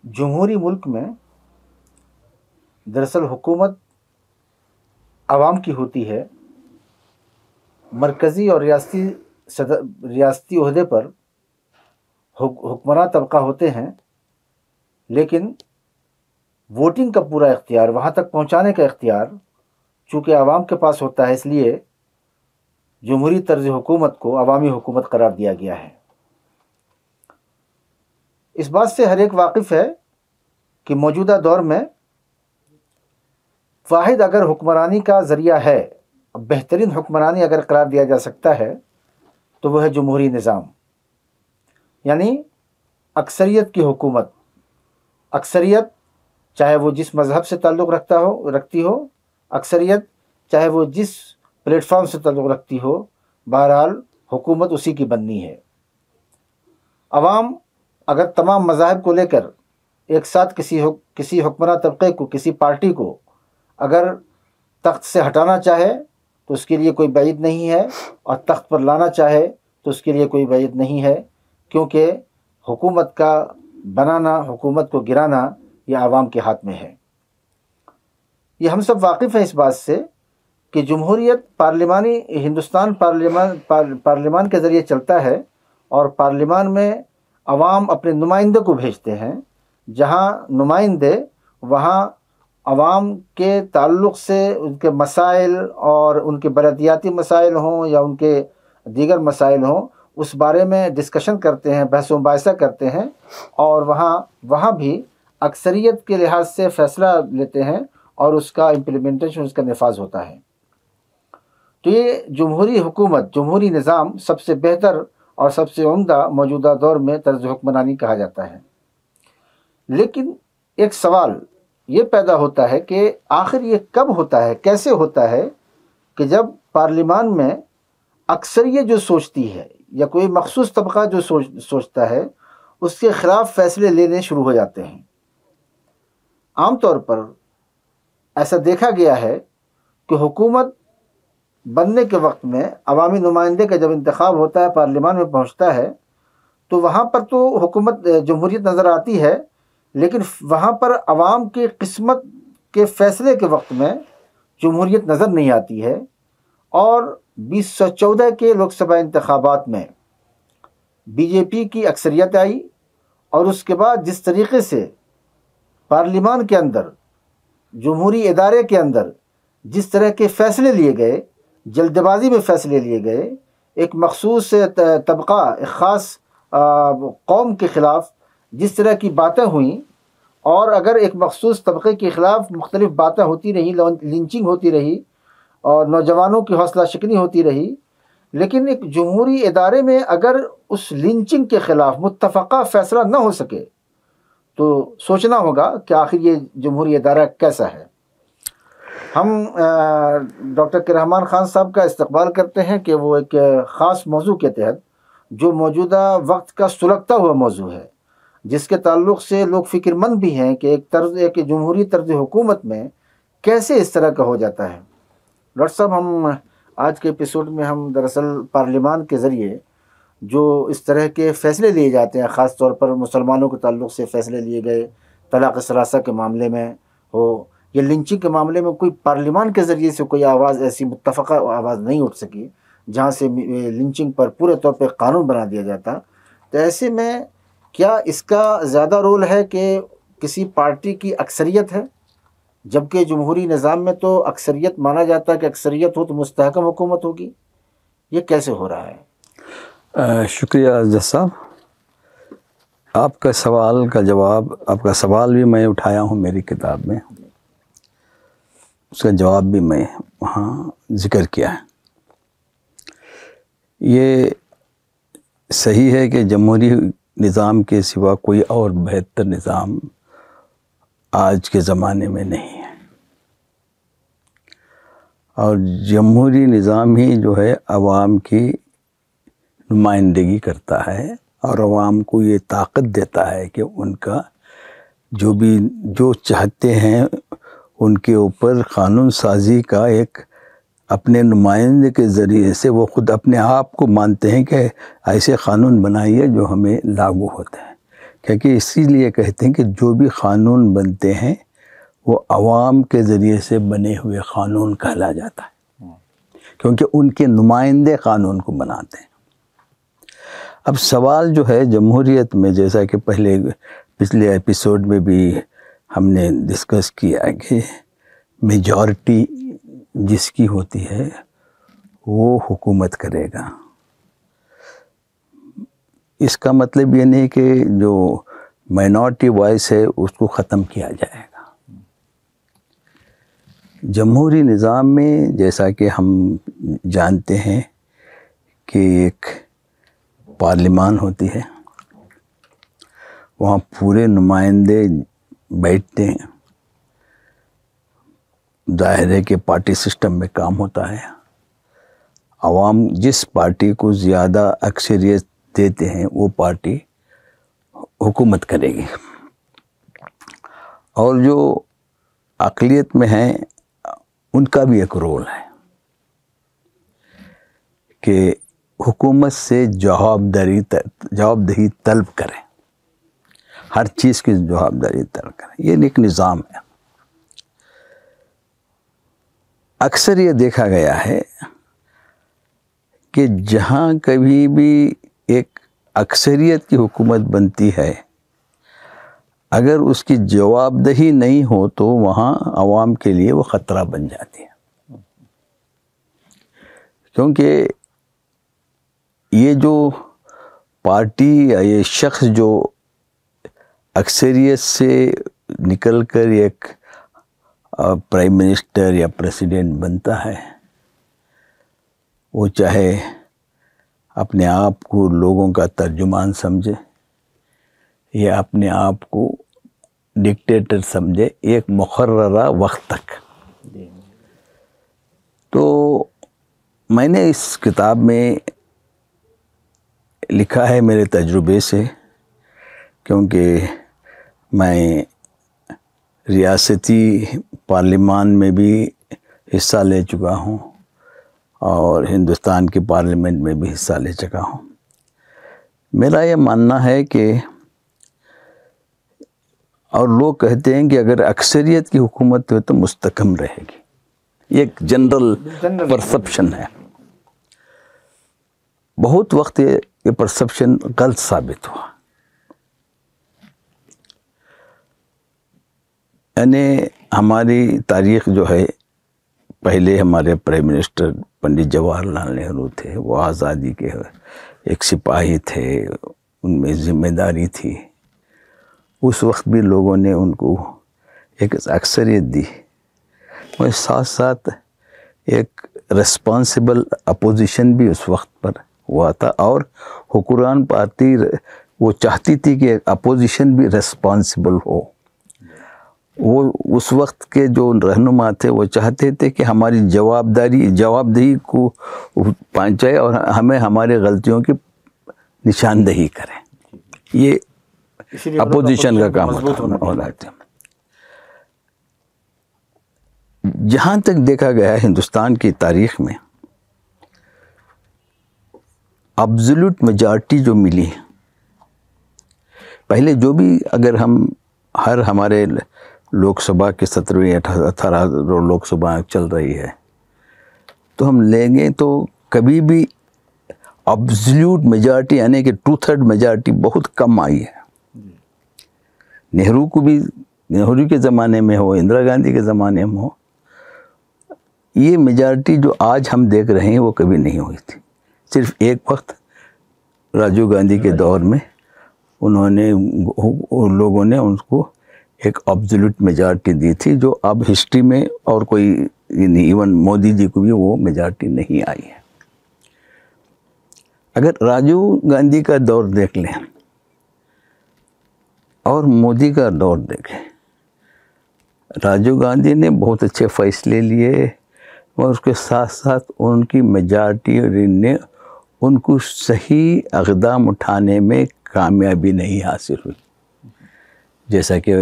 جمہوری ملک میں دراصل حکومت عوام کی ہوتی ہے. مرکزی اور ریاستی عہدے پر حکمراں طبقہ ہوتے ہیں، لیکن ووٹنگ کا پورا اختیار، وہاں تک پہنچانے کا اختیار چونکہ عوام کے پاس ہوتا ہے، اس لیے جمہوری طرز حکومت کو عوامی حکومت قرار دیا گیا ہے. اس بات سے ہر ایک واقف ہے کہ موجودہ دور میں واحد اگر حکمرانی کا ذریعہ ہے، بہترین حکمرانی اگر قرار دیا جا سکتا ہے تو وہ ہے جمہوری نظام، یعنی اکثریت کی حکومت. اکثریت چاہے وہ جس مذہب سے تعلق رکھتی ہو، اکثریت چاہے وہ جس پلیٹ فارم سے تعلق رکھتی ہو، بہرحال حکومت اسی کی بننی ہے. عوام اگر تمام مذاہب کو لے کر ایک ساتھ کسی حکمراں طبقے کو، کسی پارٹی کو اگر تخت سے ہٹانا چاہے تو اس کے لیے کوئی بعید نہیں ہے، اور تخت پر لانا چاہے تو اس کے لیے کوئی بعید نہیں ہے، کیونکہ حکومت کا بنانا، حکومت کو گرانا یہ عوام کے ہاتھ میں ہے. یہ ہم سب واقف ہیں اس بات سے کہ جمہوریت ہندوستان پارلیمان کے ذریعے چلتا ہے، اور پارلیمان میں عوام اپنے نمائندے کو بھیجتے ہیں. جہاں نمائندے، وہاں عوام کے تعلق سے ان کے مسائل، اور ان کے بلدیاتی مسائل ہوں یا ان کے دیگر مسائل ہوں، اس بارے میں ڈسکشن کرتے ہیں، بحث و مباحثہ کرتے ہیں، اور وہاں بھی اکثریت کے لحاظ سے فیصلہ لیتے ہیں، اور اس کا امپلیمنٹیشن، اس کا نفاذ ہوتا ہے. تو یہ جمہوری حکومت، جمہوری نظام سب سے بہتر اور سب سے عمدہ موجودہ دور میں طرز حکمرانی کہا جاتا ہے. لیکن ایک سوال یہ پیدا ہوتا ہے کہ آخر یہ کب ہوتا ہے، کیسے ہوتا ہے کہ جب پارلیمان میں اکثریت جو سوچتی ہے یا کوئی مخصوص طبقہ جو سوچتا ہے اس کے خلاف فیصلے لینے شروع ہو جاتے ہیں. عام طور پر ایسا دیکھا گیا ہے کہ حکومت بننے کے وقت میں عوامی نمائندے کا جب انتخاب ہوتا ہے، پارلیمان میں پہنچتا ہے، تو وہاں پر تو حکومت جمہوریت نظر آتی ہے، لیکن وہاں پر عوام کی قسمت کے فیصلے کے وقت میں جمہوریت نظر نہیں آتی ہے. اور 2014 کے لوک سبھا انتخابات میں بی جے پی کی اکثریت آئی، اور اس کے بعد جس طریقے سے پارلیمان کے اندر، جمہوری ادارے کے اندر جس طرح کے فیصلے لیے گئے، جلد بازی میں فیصلے لیے گئے، ایک مخصوص طبقہ، ایک خاص قوم کے خلاف جس طرح کی باتیں ہوئیں، اور اگر ایک مخصوص طبقے کے خلاف مختلف باتیں ہوتی رہی، لنچنگ ہوتی رہی، اور نوجوانوں کی حوصلہ شکنی ہوتی رہی، لیکن ایک جمہوری ادارے میں اگر اس لنچنگ کے خلاف متفقہ فیصلہ نہ ہو سکے تو سوچنا ہوگا کہ آخر یہ جمہوری ادارہ کیسا ہے. ہم ڈاکٹر کے رحمان خان صاحب کا استقبال کرتے ہیں کہ وہ ایک خاص موضوع کے تحت، جو موجودہ وقت کا سلگتا ہوا موضوع ہے، جس کے تعلق سے لوگ فکر مند بھی ہیں کہ ایک جمہوری طرز حکومت میں کیسے اس طرح کا ہو جاتا ہے. ڈاکٹر صاحب، ہم آج کے ایپیسوڈ میں ہم دراصل پارلیمان کے ذریعے جو اس طرح کے فیصلے لیے جاتے ہیں، خاص طور پر مسلمانوں کے تعلق سے فیصلے لیے گئے، طلاق ثلاثہ کے معاملے میں ہو یا لنچنگ کے معاملے میں، کوئی پارلیمان کے ذریعے سے کوئی آواز، ایسی متفقہ آواز نہیں اٹھ سکی جہاں سے لنچنگ پر پورے طور پہ قانون بنا دیا جاتا. تو ایسے میں کیا اس کا زیادہ رول ہے کہ کسی پارٹی کی اکثریت ہے، جبکہ جمہوری نظام میں تو اکثریت مانا جاتا ہے کہ اکثریت ہو تو مستحکم حکومت ہوگی؟ یہ کیسے ہو رہا ہے؟ شکریہ جج صاحب. آپ کا سوال کا جواب، آپ کا سوال بھی میں اٹھایا ہوں میری کتاب میں، اس کا جواب بھی میں وہاں ذکر کیا ہے. یہ صحیح ہے کہ جمہوری نظام کے سوا کوئی اور بہتر نظام آج کے زمانے میں نہیں ہے، اور جمہوری نظام ہی جو ہے عوام کی نمائندگی کرتا ہے، اور عوام کو یہ طاقت دیتا ہے کہ ان کا جو چاہتے ہیں ان کے اوپر قانون سازی کا ایک اپنے نمائندے کے ذریعے سے وہ خود اپنے آپ کو مانتے ہیں کہ ایسے قانون بنائیے جو ہمیں لاگو ہوتے ہیں. کیونکہ اسی لیے کہتے ہیں کہ جو بھی قانون بنتے ہیں وہ عوام کے ذریعے سے بنے ہوئے قانون کہلا جاتا ہے، کیونکہ ان کے نمائندے قانون کو بناتے ہیں۔ اب سوال جو ہے جمہوریت میں، جیسا کہ پچھلے ایپیسوڈ میں بھی ہم نے ڈسکس کیا کہ میجورٹی جس کی ہوتی ہے وہ حکومت کرے گا۔ اس کا مطلب یہ نہیں کہ جو مائنورٹی وائس ہے اس کو ختم کیا جائے گا۔ جمہوری نظام میں جیسا کہ ہم جانتے ہیں کہ ایک پارلیمان ہوتی ہے، وہاں پورے نمائندے بیٹھتے ہیں، ظاہر ہے کہ پارٹی سسٹم میں کام ہوتا ہے، عوام جس پارٹی کو زیادہ اکثریت دیتے ہیں وہ پارٹی حکومت کرے گی، اور جو اقلیت میں ہیں ان کا بھی ایک رول ہے کہ حکومت سے جوابدہی طلب کریں، ہر چیز کی جوابداری طلب کریں۔ یہ ایک نظام ہے۔ اکثر یہ دیکھا گیا ہے کہ جہاں کبھی بھی ایک اکثریت کی حکومت بنتی ہے، اگر اس کی جوابدہی نہیں ہو تو وہاں عوام کے لیے وہ خطرہ بن جاتی ہے، کیونکہ یہ جو پارٹی یا یہ شخص جو اکثریت سے نکل کر ایک پرائم منسٹر یا پریسیڈنٹ بنتا ہے، وہ چاہے اپنے آپ کو لوگوں کا ترجمان سمجھے یا اپنے آپ کو ڈکٹیٹر سمجھے ایک مقررہ وقت تک۔ تو میں نے اس کتاب میں لکھا ہے میرے تجربے سے، کیونکہ میں ریاستی پارلیمان میں بھی حصہ لے چکا ہوں اور ہندوستان کے پارلیمنٹ میں بھی حصہ لے چکا ہوں۔ میرا یہ ماننا ہے کہ، اور لوگ کہتے ہیں کہ اگر اکثریت کی حکومت ہو تو مستحکم رہے گی، یہ ایک جنرل پرسپشن ہے۔ بہت وقت یہ پرسپشن غلط ثابت ہوا۔ یعنی ہماری تاریخ جو ہے، پہلے ہمارے پرائم منسٹر پنڈت جواہر لال نہرو تھے، وہ آزادی کے ایک سپاہی تھے، ان میں ذمہ داری تھی۔ اس وقت بھی لوگوں نے ان کو ایک اکثریت دی، اور ساتھ ساتھ ایک ریسپانسبل اپوزیشن بھی اس وقت پر ہوا تھا، اور حکمران پارٹی وہ چاہتی تھی کہ اپوزیشن بھی ریسپانسبل ہو۔ وہ اس وقت کے جو رہنما تھے وہ چاہتے تھے کہ ہماری جوابدہی کو پہنچائے اور ہمیں ہمارے غلطیوں کی نشاندہی کریں۔ یہ اپوزیشن کا کام ہونا تھا۔ جہاں تک دیکھا گیا ہے ہندوستان کی تاریخ میں، ابسولوٹ میجارٹی جو ملی، پہلے جو بھی اگر ہم ہمارے لوک سبھا کے 17 لوک سبھا چل رہی ہے تو ہم لیں گے تو کبھی بھی ابسولوٹ میجارٹی یعنی کہ 2/3 میجارٹی بہت کم آئی ہے۔ نہرو کے زمانے میں ہو، اندرا گاندھی کے زمانے میں ہو، یہ میجارٹی جو آج ہم دیکھ رہے ہیں وہ کبھی نہیں ہوئی تھی۔ صرف ایک وقت راجیو گاندھی کے دور میں لوگوں نے ان کو ایک ابسولوٹ میجارٹی دی تھی، جو اب ہسٹری میں اور کوئی ایون مودی جی کو بھی وہ میجارٹی نہیں آئی ہے۔ اگر راجیو گاندھی کا دور دیکھ لیں اور مودی کا دور دیکھیں، راجیو گاندھی نے بہت اچھے فیصلے لیے، اور اس کے ساتھ ساتھ ان کی میجارٹی نے ان کو صحیح اقدام اٹھانے میں کامیابی نہیں حاصل ہوئی، جیسا کہ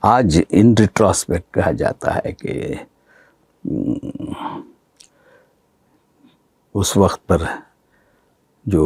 آج ان ریٹراسپیکٹ کہا جاتا ہے کہ اس وقت پر جو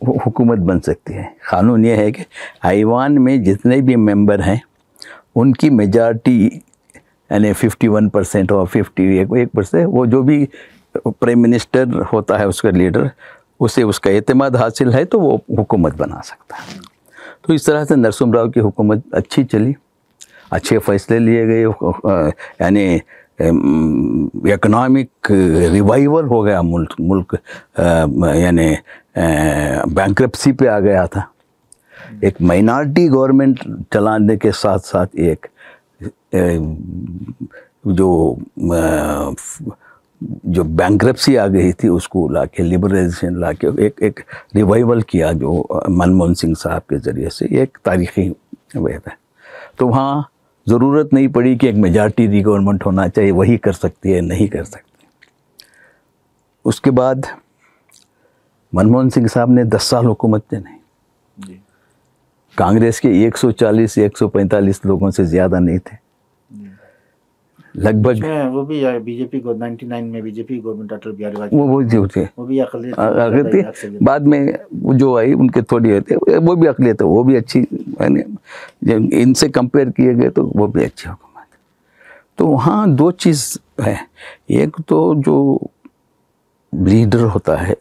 حکومت بن سکتی ہے۔ قانون یہ ہے کہ ایوان میں جتنے بھی ممبر ہیں ان کی میجارٹی یعنی 51% اور 51%، وہ جو بھی پرائم منسٹر ہوتا ہے اس کا لیڈر، اسے اس کا اعتماد حاصل ہے تو وہ حکومت بنا سکتا ہے۔ تو اس طرح سے نرسم راؤ کی حکومت اچھی چلی، اچھے فیصلے لیے گئے، یعنی اکنامک ریوائول ہو گیا ملک، یعنی بینکرپسی پہ آ گیا تھا۔ ایک مائنارٹی گورنمنٹ چلانے کے ساتھ ساتھ ایک جو بینکرپسی آ گئی تھی اس کو لا کے لبرلائزیشن لا کے ایک ریوائول کیا جو منموہن سنگھ صاحب کے ذریعے سے، ایک تاریخی وقت ہے۔ تو وہاں ضرورت نہیں پڑی کہ ایک میجارٹی دی گورنمنٹ ہونا چاہیے، وہی کر سکتی ہے، نہیں کر سکتی۔ اس کے بعد منموہن سنگھ صاحب نے 10 سال حکومت کی نہیں، کانگریس کے 140-145 لوگوں سے زیادہ نہیں تھے، لگ بھگ وہ بھی بی جے پی کو 99 میں B J P government Atal Bihari Vajpayee وہ جو تھے وہ بھی اقلیت بعد میں جو آئی ان کے تھوڑی ہوتے، وہ بھی اقلیت ہے، وہ بھی اچھی، یعنی ان سے کمپیئر کیے گئے تو وہ بھی اچھی حکومت ہے۔ تو وہاں 2 چیز ہے، ایک تو جو لیڈر ہوتا ہے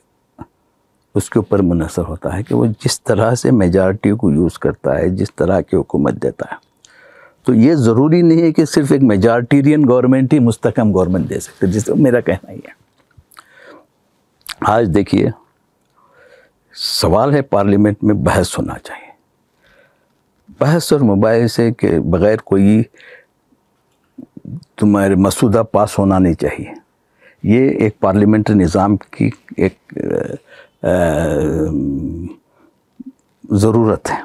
اس کے اوپر منحصر ہوتا ہے کہ وہ جس طرح سے میجارٹی کو یوز کرتا ہے، جس طرح کی حکومت دیتا ہے۔ تو یہ ضروری نہیں ہے کہ صرف ایک میجارٹیرین گورنمنٹ ہی مستحکم گورنمنٹ دے سکتے، جس کا میرا کہنا ہی ہے۔ آج دیکھیے سوال ہے پارلیمنٹ میں بحث ہونا چاہیے، بحث اور مباحثے کے بغیر کوئی تمہارے مسودہ پاس ہونا نہیں چاہیے۔ یہ ایک پارلیمنٹری نظام کی ایک ضرورت ہے۔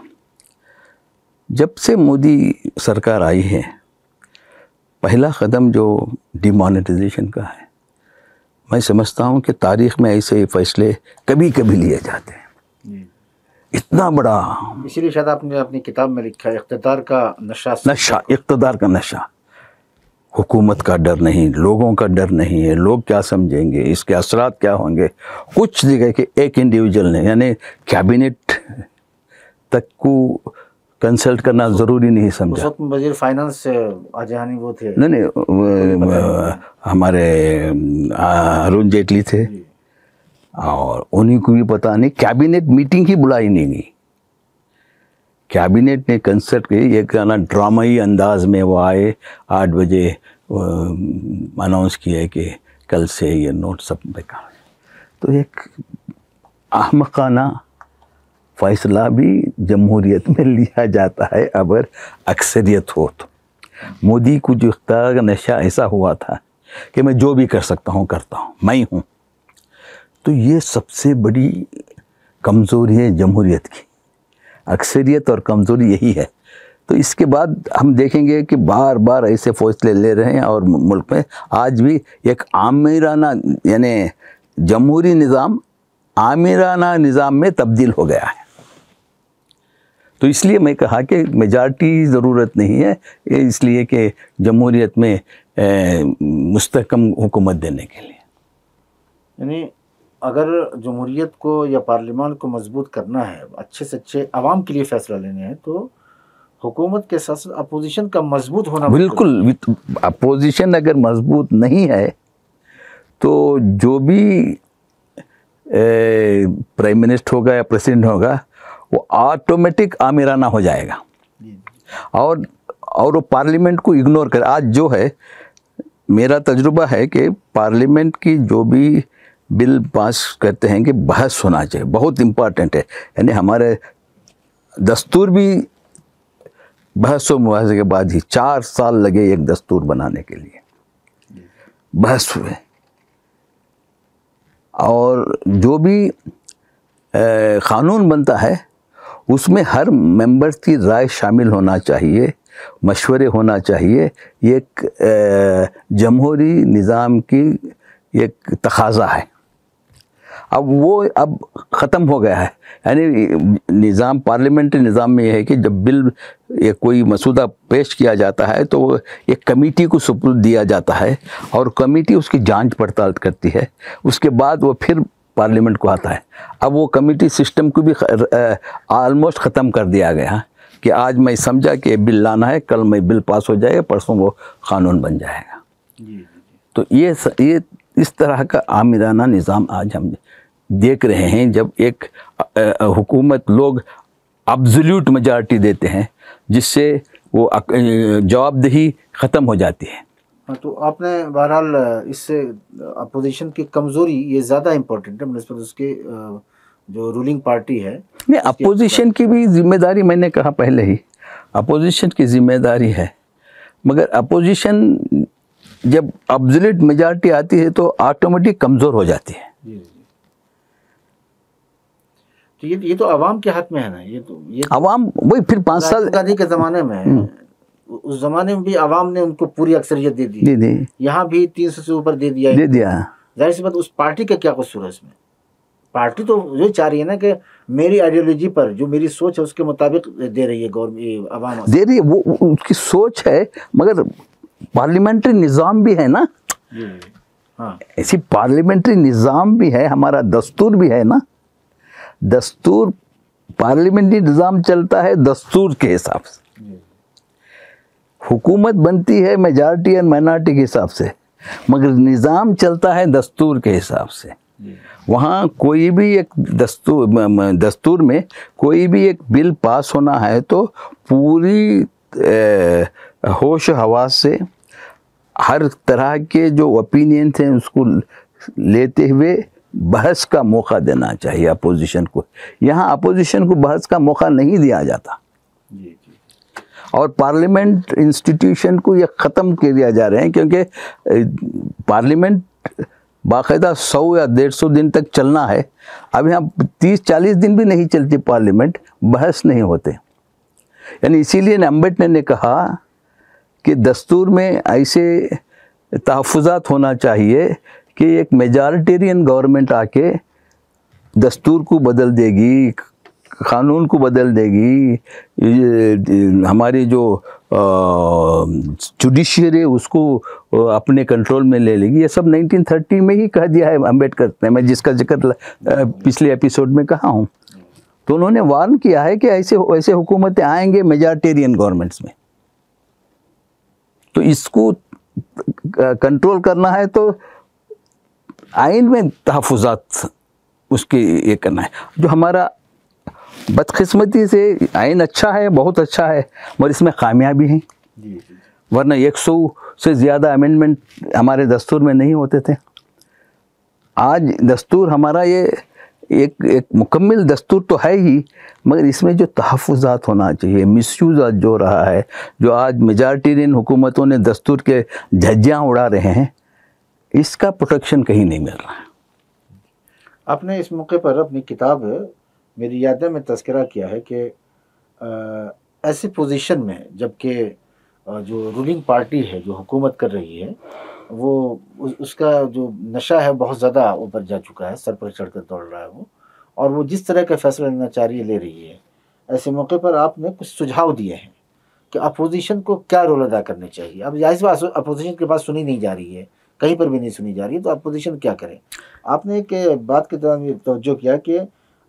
جب سے مودی سرکار آئی ہے، پہلا قدم جو ڈی مانیٹائزیشن کا ہے، میں سمجھتا ہوں کہ تاریخ میں ایسے فیصلے کبھی کبھی لیے جاتے ہیں، اتنا بڑا۔ اسی لیے شاید آپ نے اپنی کتاب میں لکھا ہے اقتدار کا نشہ، اقتدار کا نشہ، حکومت کا ڈر نہیں، لوگوں کا ڈر نہیں ہے، لوگ کیا سمجھیں گے، اس کے اثرات کیا ہوں گے۔ کچھ جگہ کہ ایک انڈیویجول نے، یعنی کیبنٹ تک کو کنسلٹ کرنا ضروری نہیں سمجھا۔ اس وقت وزیر فائنانس آجہانی وہ تھے، نہیں ہمارے ارون جیٹلی تھے، اور انہیں کو بھی پتہ نہیں، کیبنٹ میٹنگ ہی بلائی نہیں گئی، کیبنٹ نے کنسلٹ کی، یہ کہنا ڈرامائی انداز میں وہ آئے 8 بجے اناؤنس کیا کہ کل سے یہ نوٹ سب بیکار۔ تو ایک احمقانہ فیصلہ بھی جمہوریت میں لیا جاتا ہے اگر اکثریت ہو تو۔ مودی کو جو اختیار کا نشہ ایسا ہوا تھا کہ میں جو بھی کر سکتا ہوں کرتا ہوں، میں ہوں، تو یہ سب سے بڑی کمزوری ہے جمہوریت کی، اکثریت اور کمزوری یہی ہے۔ تو اس کے بعد ہم دیکھیں گے کہ بار بار ایسے فیصلے لے رہے ہیں، اور ملک میں آج بھی ایک آمیرانہ، یعنی جمہوری نظام آمیرانہ نظام میں تبدیل ہو گیا ہے۔ تو اس لیے میں کہا کہ میجارٹی ضرورت نہیں ہے، اس لیے کہ جمہوریت میں مستحکم حکومت دینے کے لیے۔ یعنی اگر جمہوریت کو یا پارلیمان کو مضبوط کرنا ہے، اچھے سے اچھے عوام کے لیے فیصلہ لینے ہیں، تو حکومت کے ساتھ اپوزیشن کا مضبوط ہونا بالکل، اپوزیشن اگر مضبوط نہیں ہے تو جو بھی پرائم منسٹر ہوگا یا پریزیڈنٹ ہوگا وہ آٹومیٹک آمیرانہ ہو جائے گا، اور وہ پارلیمنٹ کو اگنور کر۔ آج جو ہے میرا تجربہ ہے کہ پارلیمنٹ کی جو بھی بل پاس کرتے ہیں کہ بحث ہونا چاہیے، بہت امپارٹنٹ ہے۔ یعنی ہمارے دستور بھی بحث و مباحثے کے بعد ہی 4 سال لگے ایک دستور بنانے کے لیے، بحث ہوئے، اور جو بھی قانون بنتا ہے اس میں ہر ممبر کی رائے شامل ہونا چاہیے، مشورے ہونا چاہیے۔ یہ ایک جمہوری نظام کی ایک تقاضا ہے۔ اب وہ ختم ہو گیا ہے، یعنی نظام پارلیمنٹری نظام میں یہ ہے کہ جب بل یا کوئی مسودہ پیش کیا جاتا ہے تو ایک کمیٹی کو سپرد دیا جاتا ہے، اور کمیٹی اس کی جانچ پڑتال کرتی ہے، اس کے بعد وہ پھر پارلیمنٹ کو آتا ہے. اب وہ کمیٹی سسٹم کو بھی آلموسٹ ختم کر دیا گیا کہ آج میں سمجھا کہ بل لانا ہے, کل میں بل پاس ہو جائے گا, پرسوں وہ قانون بن جائے گا. تو یہ اس طرح کا آمرانہ نظام آج ہم دیکھ رہے ہیں. جب ایک حکومت لوگ ابزلیوٹ میجارٹی دیتے ہیں جس سے وہ جواب دہی ختم ہو جاتی ہے. تو آپ نے بہرحال اس سے اپوزیشن کی کمزوری یہ زیادہ امپورٹنٹ ہے بنسبت اس کے جو رولنگ پارٹی ہے. نہیں, اپوزیشن کی بھی ذمہ داری, میں نے کہا پہلے ہی, اپوزیشن کی ذمہ داری ہے, مگر اپوزیشن جب ابزلیوٹ میجارٹی آتی ہے تو آٹومیٹک کمزور ہو جاتی ہے. تو یہ تو عوام کے ہاتھ میں ہے نا. یہ تو عوام وہی پھر 5 سال گاندھی کے زمانے میں, اس زمانے میں بھی عوام نے ان کو پوری اکثریت دے دی, یہاں بھی 300 سے اوپر دے دیا. ظاہر سی بات اس پارٹی کا کیا قصور ہے اس میں؟ پارٹی تو یہ چاہ رہی ہے نا کہ میری آئیڈیالوجی پر جو میری سوچ ہے اس کے مطابق دے رہی ہے گورنمنٹ, عوام دے رہی ہے, وہ اس کی سوچ ہے, مگر پارلیمنٹری نظام بھی ہے نا. ہاں, ایسی پارلیمنٹری نظام بھی ہے, ہمارا دستور بھی ہے نا. دستور, پارلیمنٹری نظام چلتا ہے دستور کے حساب سے, حکومت بنتی ہے میجارٹی اور مائنارٹی کے حساب سے, مگر نظام چلتا ہے دستور کے حساب سے. وہاں کوئی بھی ایک دستور میں کوئی بھی ایک بل پاس ہونا ہے تو پوری ہوش و حواس سے ہر طرح کے جو اوپینینس ہیں اس کو لیتے ہوئے بحث کا موقع دینا چاہیے اپوزیشن کو. یہاں اپوزیشن کو بحث کا موقع نہیں دیا جاتا, اور پارلیمنٹ انسٹیٹیوشن کو یہ ختم کر دیا جا رہے ہیں, کیونکہ پارلیمنٹ باقاعدہ 100 یا 150 دن تک چلنا ہے. اب یہاں 30-40 دن بھی نہیں چلتی پارلیمنٹ, بحث نہیں ہوتے. یعنی اسی لیے امبیڈکر نے کہا کہ دستور میں ایسے تحفظات ہونا چاہیے کہ ایک میجارٹیرین گورنمنٹ آ کے دستور کو بدل دے گی, قانون کو بدل دے گی, ہماری جو جوڈیشری ہے اس کو اپنے کنٹرول میں لے لے گی. یہ سب 1930 میں ہی کہہ دیا ہے امبیڈکر نے, میں جس کا ذکر پچھلے ایپیسوڈ میں کہا ہوں. تو انہوں نے وارن کیا ہے کہ ایسے حکومتیں آئیں گے میجارٹیرین گورنمنٹس میں, تو اس کو کنٹرول کرنا ہے تو آئین میں تحفظات اس کے یہ کرنا ہے. جو ہمارا بدقسمتی سے آئین اچھا ہے, بہت اچھا ہے, مگر اس میں خامیاں بھی ہیں. ورنہ 100 سے زیادہ امینڈمنٹ ہمارے دستور میں نہیں ہوتے تھے. آج دستور ہمارا یہ ایک مکمل دستور تو ہے ہی, مگر اس میں جو تحفظات ہونا چاہیے, مس یوز جو رہا ہے, جو آج میجارٹیرین حکومتوں نے دستور کے جھجیاں اڑا رہے ہیں, اس کا پروٹیکشن کہیں نہیں مل رہا ہے. آپ نے اس موقع پر اپنی کتاب میری یادیں میں تذکرہ کیا ہے کہ ایسی پوزیشن میں جب کہ جو رولنگ پارٹی ہے جو حکومت کر رہی ہے وہ اس کا جو نشہ ہے بہت زیادہ اوپر جا چکا ہے, سر پر چڑھ کر دوڑ رہا ہے وہ, اور وہ جس طرح کا فیصلہ لینا چاہ رہی ہے لے رہی ہے. ایسے موقع پر آپ نے کچھ سجھاؤ دیے ہیں کہ اپوزیشن کو کیا رول ادا کرنے چاہیے. اب ظاہر سی بات اپوزیشن کی بات سنی نہیں جا رہی ہے, کہیں پر بھی نہیں سنی جا رہی ہے, تو اپوزیشن کیا کرے. آپ نے ایک بات کے دوران یہ توجہ کیا کہ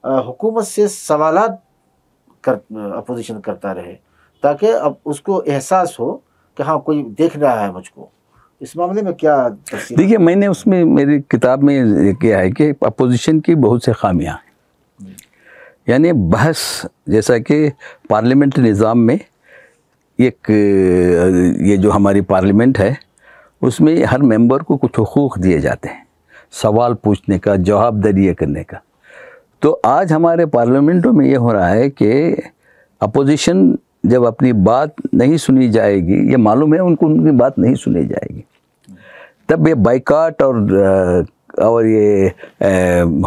حکومت سے سوالات اپوزیشن کرتا رہے تاکہ اب اس کو احساس ہو کہ ہاں کوئی دیکھ رہا ہے مجھ کو. اس معاملے میں کیا تفصیل؟ دیکھیے, میں نے اس میں میری کتاب میں یہ کیا ہے کہ اپوزیشن کی بہت سے خامیاں ہیں. یعنی بحث, جیسا کہ پارلیمنٹ نظام میں ایک یہ جو ہماری پارلیمنٹ ہے اس میں ہر ممبر کو کچھ حقوق دیے جاتے ہیں, سوال پوچھنے کا, جواب دہی کرنے کا. تو آج ہمارے پارلیمنٹوں میں یہ ہو رہا ہے کہ اپوزیشن جب اپنی بات نہیں سنی جائے گی, یہ معلوم ہے ان کو ان کی بات نہیں سنی جائے گی, تب یہ بائیکاٹ اور یہ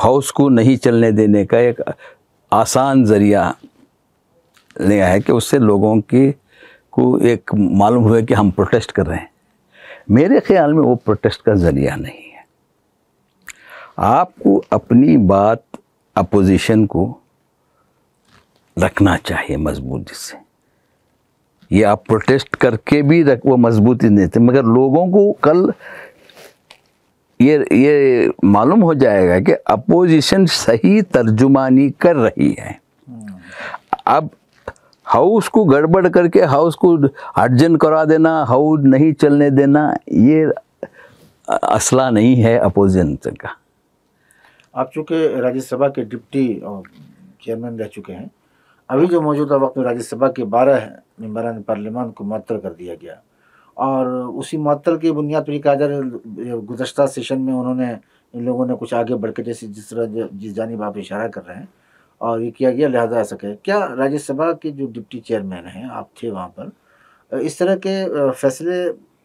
ہاؤس کو نہیں چلنے دینے کا ایک آسان ذریعہ لیا ہے کہ اس سے لوگوں کو ایک معلوم ہوا کہ ہم پروٹیسٹ کر رہے ہیں. میرے خیال میں وہ پروٹیسٹ کا ذریعہ نہیں ہے. آپ کو اپنی بات اپوزیشن کو رکھنا چاہیے مضبوطی سے. یہ آپ پروٹیسٹ کر کے بھی وہ مضبوطی نہیں تھے, مگر لوگوں کو کل یہ معلوم ہو جائے گا کہ اپوزیشن صحیح ترجمانی کر رہی ہے. اب ہاؤس کو گڑبڑ کر کے ہاؤس کو ارجن کرا دینا، ہاؤس نہیں چلنے دینا، یہ اصلہ نہیں ہے اپوزیشن کا. آپ چونکہ راجیہ سبھا کے ڈپٹی چیئرمین رہ چکے ہیں، ابھی جو موجودہ وقت میں راجیہ سبھا کے 12 ممبران پارلیمان کو معطل کر دیا گیا، اور اسی معطل کی بنیاد پر کہا جا رہا ہے گزشتہ سیشن میں انہوں نے ان لوگوں نے کچھ آگے بڑھ کے جس طرح جس جانب آپ اشارہ کر رہے ہیں اور یہ کیا گیا، لہذا ایسا کہ کیا راجیہ سبھا کے جو ڈپٹی چیئرمین ہیں، آپ تھے وہاں پر، اس طرح کے فیصلے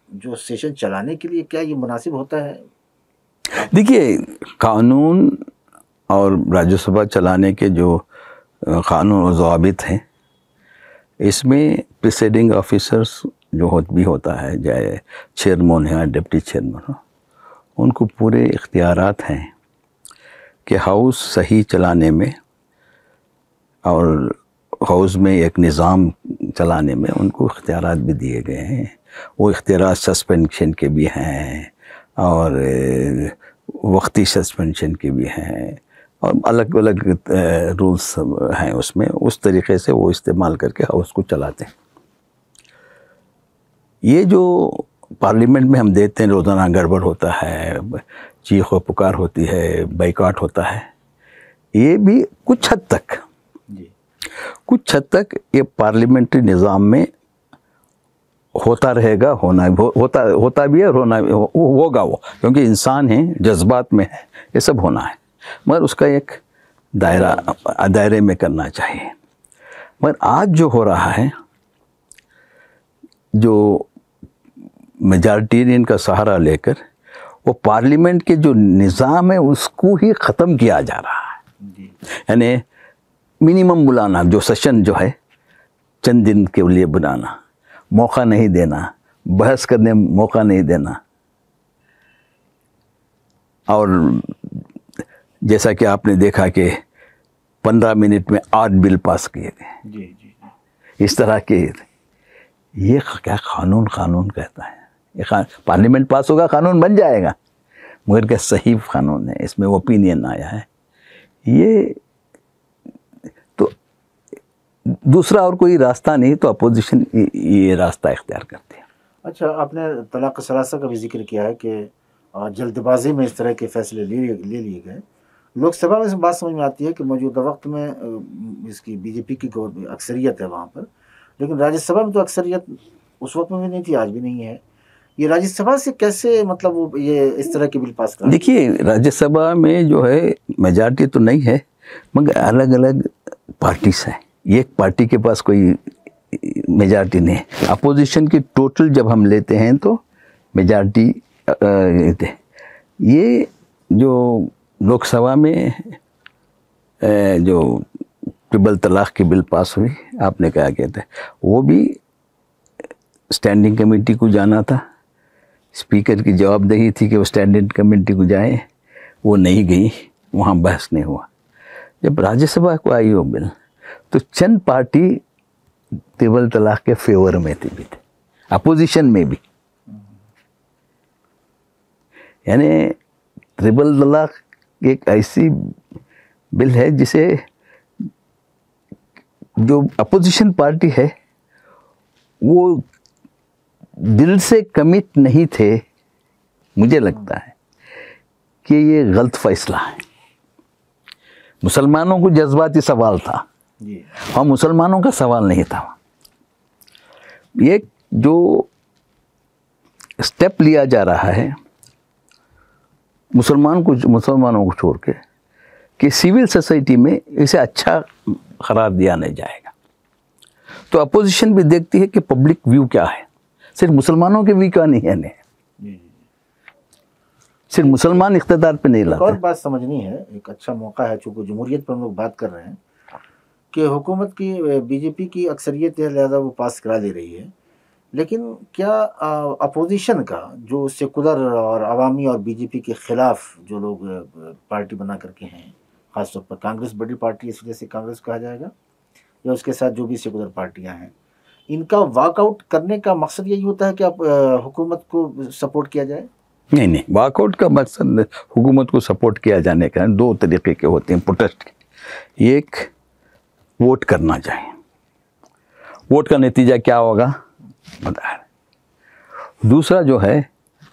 جو سیشن چلانے کے لیے کیا یہ مناسب ہوتا ہے؟ دیکھیے، قانون اور راجیہ سبھا چلانے کے جو قانون و ضوابط ہیں، اس میں پریسائڈنگ آفیسرز جو بھی ہوتا ہے، چاہے چیئرمین ہے ڈپٹی چیئرمین ہو، ان کو پورے اختیارات ہیں کہ ہاؤس صحیح چلانے میں اور ہاؤس میں ایک نظام چلانے میں ان کو اختیارات بھی دیے گئے ہیں. وہ اختیارات سسپینشن کے بھی ہیں اور وقتی سسپینشن کے بھی ہیں، اور الگ الگ رولز ہیں اس میں. اس طریقے سے وہ استعمال کر کے ہاؤس کو چلاتے ہیں. یہ جو پارلیمنٹ میں ہم دیتے ہیں روزانہ گڑبڑ ہوتا ہے، چیخ و پکار ہوتی ہے، بائیکاٹ ہوتا ہے، یہ بھی کچھ حد تک یہ پارلیمنٹری نظام میں ہوتا رہے گا، ہوتا بھی ہے اور ہوگا وہ، کیونکہ انسان ہیں، جذبات میں ہے، یہ سب ہونا ہے، مگر اس کا ایک دائرے میں کرنا چاہیے. مگر آج جو ہو رہا ہے، جو میجارٹیرین کا سہارا لے کر وہ پارلیمنٹ کے جو نظام ہے اس کو ہی ختم کیا جا رہا ہے. یعنی منیمم بلانا، جو سیشن جو ہے چند دن کے لیے بلانا، موقع نہیں دینا، بحث کرنے موقع نہیں دینا. اور جیسا کہ آپ نے دیکھا کہ 15 منٹ میں 8 بل پاس کیے گئے. اس طرح کے یہ کیا قانون کہتا ہے. یہ پارلیمنٹ پاس ہوگا، قانون بن جائے گا، مگر کیا صحیح قانون ہے، اس میں اوپینین آیا ہے. یہ تو دوسرا اور کوئی راستہ نہیں، تو اپوزیشن یہ راستہ اختیار کرتی ہے. اچھا، آپ نے طلاق ثلاثہ کا بھی ذکر کیا ہے کہ جلد بازی میں اس طرح کے فیصلے لے لیے گئے. لوک سبھا میں سے بات سمجھ میں آتی ہے کہ موجودہ وقت میں اس کی بی جے پی کی اکثریت ہے وہاں پر، لیکن راجیہ سبھا میں تو اکثریت اس وقت میں بھی نہیں تھی، آج بھی نہیں ہے. یہ راجیہ سبھا سے کیسے مطلب وہ یہ اس طرح کی بل پاس کرا؟ دیکھیے، راجیہ سبھا میں جو ہے میجارٹی تو نہیں ہے، مگر الگ الگ پارٹیز ہیں. ایک پارٹی کے پاس کوئی میجارٹی نہیں ہے. اپوزیشن کی ٹوٹل جب ہم لیتے ہیں تو میجارٹی یہ جو لوک سبھا میں جو ٹرپل طلاق کی بل پاس ہوئی، آپ نے کہا کہتے ہیں، وہ بھی اسٹینڈنگ کمیٹی کو جانا تھا. اسپیکر کی جواب دہی تھی کہ وہ اسٹینڈنگ کمیٹی کو جائیں، وہ نہیں گئی، وہاں بحث نہیں ہوا. جب راجیہ سبھا کو آئی وہ بل تو چند پارٹی ٹرپل طلاق کے فیور میں تھی، اپوزیشن میں بھی. یعنی ٹرپل طلاق ایک ایسی بل ہے جسے جو اپوزیشن پارٹی ہے وہ دل سے کمٹ نہیں تھے. مجھے لگتا ہے کہ یہ غلط فیصلہ ہے. مسلمانوں کو جذباتی سوال تھا اور مسلمانوں کا سوال نہیں تھا. یہ جو اسٹیپ لیا جا رہا ہے مسلمانوں کو چھوڑ کے کہ سول سوسائٹی میں اسے اچھا قرار دیا نہیں جائے گا، تو اپوزیشن بھی دیکھتی ہے کہ پبلک ویو کیا ہے. صرف مسلمانوں کے ویو کا نہیں ہے، صرف مسلمان اقتدار پہ نہیں لاتے. ایک اور بات سمجھنی ہے، ایک اچھا موقع ہے چونکہ جمہوریت پر ہم لوگ بات کر رہے ہیں کہ حکومت کی بی جے پی کی اکثریت ہے، لہذا وہ پاس کرا دے رہی ہے. لیکن کیا اپوزیشن کا جو سیکولر اور عوامی اور بی جے پی کے خلاف جو لوگ پارٹی بنا کر کے ہیں، خاص طور پر کانگریس بڑی پارٹی، اس وجہ سے کانگریس کہا جائے گا، یا اس کے ساتھ جو بھی سیکولر پارٹیاں ہیں، ان کا واک آؤٹ کرنے کا مقصد یہی ہوتا ہے کہ اب حکومت کو سپورٹ کیا جائے؟ نہیں واک آؤٹ کا مقصد حکومت کو سپورٹ کیا جانے کا دو طریقے کے ہوتے ہیں پروٹیسٹ کے. ایک ووٹ کرنا چاہیے, ووٹ کا نتیجہ کیا ہوگا بتا رہے. دوسرا جو ہے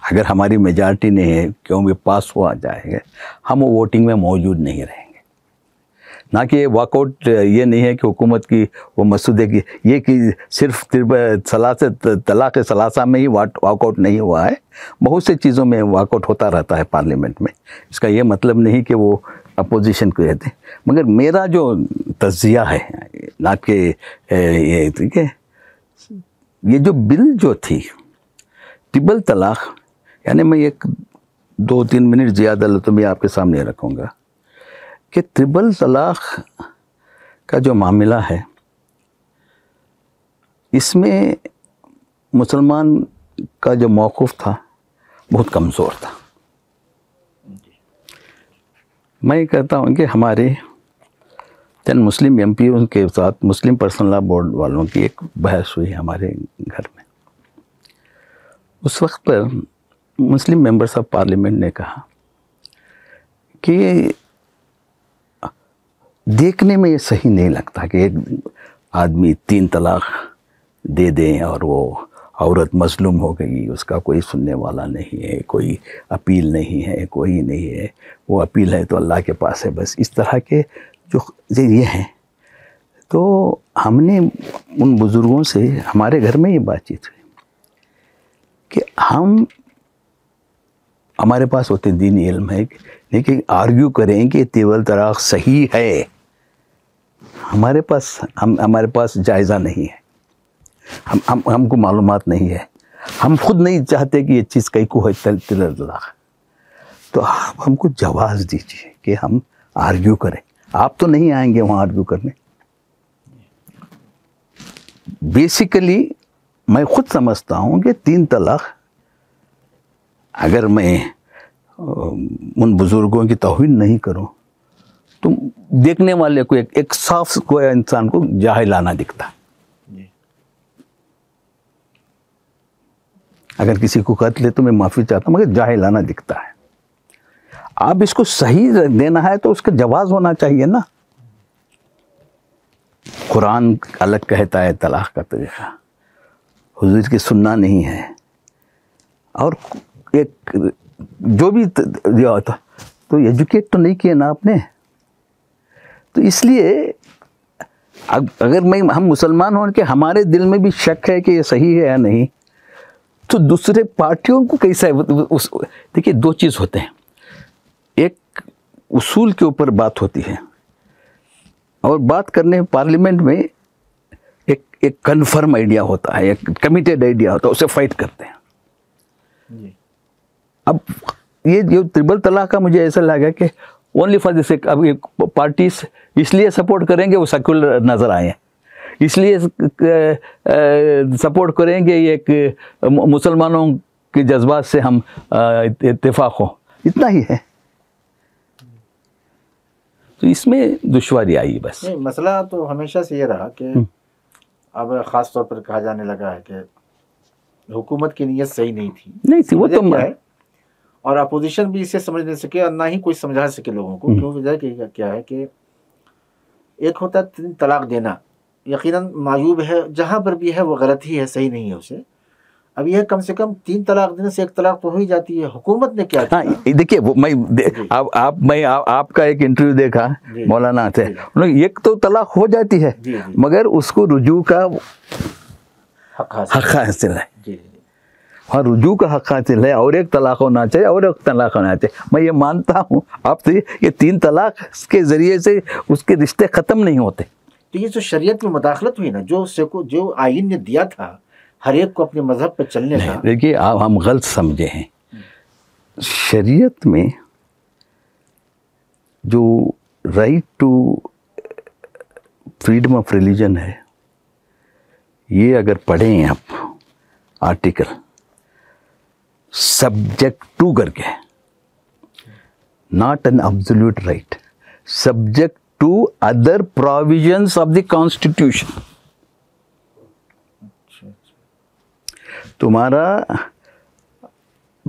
اگر ہماری میجارٹی نہیں ہے کیوں بھی پاس ہوا جائے گا, ہم وہ ووٹنگ میں موجود نہیں رہیں گے. نہ کہ واک آؤٹ یہ نہیں ہے کہ حکومت کی وہ مسودے کی یہ کہ صرف طلاق ثلاثہ میں ہی واک آؤٹ نہیں ہوا ہے, بہت سے چیزوں میں واک آؤٹ ہوتا رہتا ہے پارلیمنٹ میں. اس کا یہ مطلب نہیں کہ وہ اپوزیشن کو کہتے ہیں. مگر میرا جو تجزیہ ہے نہ کہ یہ ٹھیک ہے, یہ جو بل جو تھی ٹرپل طلاق, یعنی میں ایک 2-3 منٹ زیادہ تو میں آپ کے سامنے رکھوں گا کہ ٹرپل طلاق کا جو معاملہ ہے اس میں مسلمان کا جو موقف تھا بہت کمزور تھا. میں کہتا ہوں کہ ہمارے چند مسلم ایم پی ان کے ساتھ مسلم پرسنل لا بورڈ والوں کی ایک بحث ہوئی ہمارے گھر میں. اس وقت پر مسلم ممبرس آف پارلیمنٹ نے کہا کہ دیکھنے میں یہ صحیح نہیں لگتا کہ ایک آدمی 3 طلاق دے دیں اور وہ عورت مظلوم ہو گئی, اس کا کوئی سننے والا نہیں ہے, کوئی اپیل نہیں ہے, کوئی نہیں ہے, وہ اپیل ہے تو اللہ کے پاس ہے بس. اس طرح کے جو یہ ہیں. تو ہم نے ان بزرگوں سے ہمارے گھر میں یہ بات چیت ہوئی کہ ہمارے پاس ہوتے دینی علم ہے لیکن آرگیو کریں کہ ٹرپل طلاق صحیح ہے, ہمارے پاس جائزہ نہیں ہے, ہم کو معلومات نہیں ہے, ہم خود نہیں چاہتے کہ یہ چیز کئی کو ہے ٹرپل طلاق. تو آپ ہم کو جواز دیجیے کہ ہم آرگیو کریں. آپ تو نہیں آئیں گے وہاں آرگیو کرنے. بیسیکلی میں خود سمجھتا ہوں کہ 3 طلاق اگر میں ان بزرگوں کی توہین نہیں کروں تو دیکھنے والے کو ایک صاف کوئی انسان کو جاہلانہ دکھتا. اگر کسی کو قتل ہے تو میں معافی چاہتا ہوں مگر جاہلانہ دکھتا ہے. آپ اس کو صحیح دینا ہے تو اس کا جواز ہونا چاہیے نا. قرآن الگ کہتا ہے طلاق کا طریقہ, حضور کی سننا نہیں ہے, اور ایک جو بھی دیا ہوتا تو ایجوکیٹ تو نہیں کیا نا آپ نے. تو اس لیے اگر ہم مسلمان ہوں کہ ہمارے دل میں بھی شک ہے کہ یہ صحیح ہے یا نہیں, تو دوسرے پارٹیوں کو کیسا دیکھیے 2 چیز ہوتے ہیں. ایک اصول کے اوپر بات ہوتی ہے اور بات کرنے پارلیمنٹ میں ایک کنفرم آئیڈیا ہوتا ہے, ایک کمیٹیڈ آئیڈیا ہوتا ہے, اسے فائٹ کرتے ہیں. اب یہ جو ٹرپل طلاق کا مجھے ایسا لگا کہ اونلی فار دس, اب پارٹیز اس لیے سپورٹ کریں گے وہ سیکولر نظر آئے ہیں, اس لیے سپورٹ کریں گے ایک مسلمانوں کے جذبات سے ہم اتفاق ہو, اتنا ہی ہے. تو اس میں دشواری آئی بس. مسئلہ تو ہمیشہ سے یہ رہا کہ اب خاص طور پر کہا جانے لگا ہے کہ حکومت کی نیت صحیح نہیں تھی وہ تو ہے, اور اپوزیشن بھی اسے سمجھ نہیں سکے اور نہ ہی کوئی سمجھا سکے لوگوں کو. کیوں وجہ کیا ہے کہ ایک ہوتا ہے 3 طلاق دینا, یقیناً معیوب ہے, جہاں پر بھی ہے وہ غلط ہی ہے, صحیح نہیں ہے اسے. اب یہ کم سے کم 3 طلاق دینے سے 1 طلاق تو ہو ہی جاتی ہے. حکومت نے کیا کیا؟ دیکھیے میں آپ کا ایک انٹرویو دیکھا مولانا تھے, ایک تو طلاق ہو جاتی ہے مگر اس کو رجوع کا حق حاصل ہے, اور رجوع کا حق حاصل ہے, اور 1 طلاق ہونا چاہیے اور 1 طلاق ہونا چاہیے. میں یہ مانتا ہوں آپ سے یہ 3 طلاق کے ذریعے سے اس کے رشتے ختم نہیں ہوتے. تو یہ جو شریعت میں مداخلت ہوئی نا, جو آئین نے دیا تھا ہر ایک کو اپنے مذہب پہ چلنے کا. دیکھیے ہم غلط سمجھے ہیں. شریعت میں جو right to freedom of religion ہے, یہ اگر پڑھیں آپ آرٹیکل سبجیکٹ ٹو کر کے, not an absolute right, subject to other provisions of the constitution. تمہارا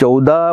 14,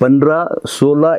15, 16,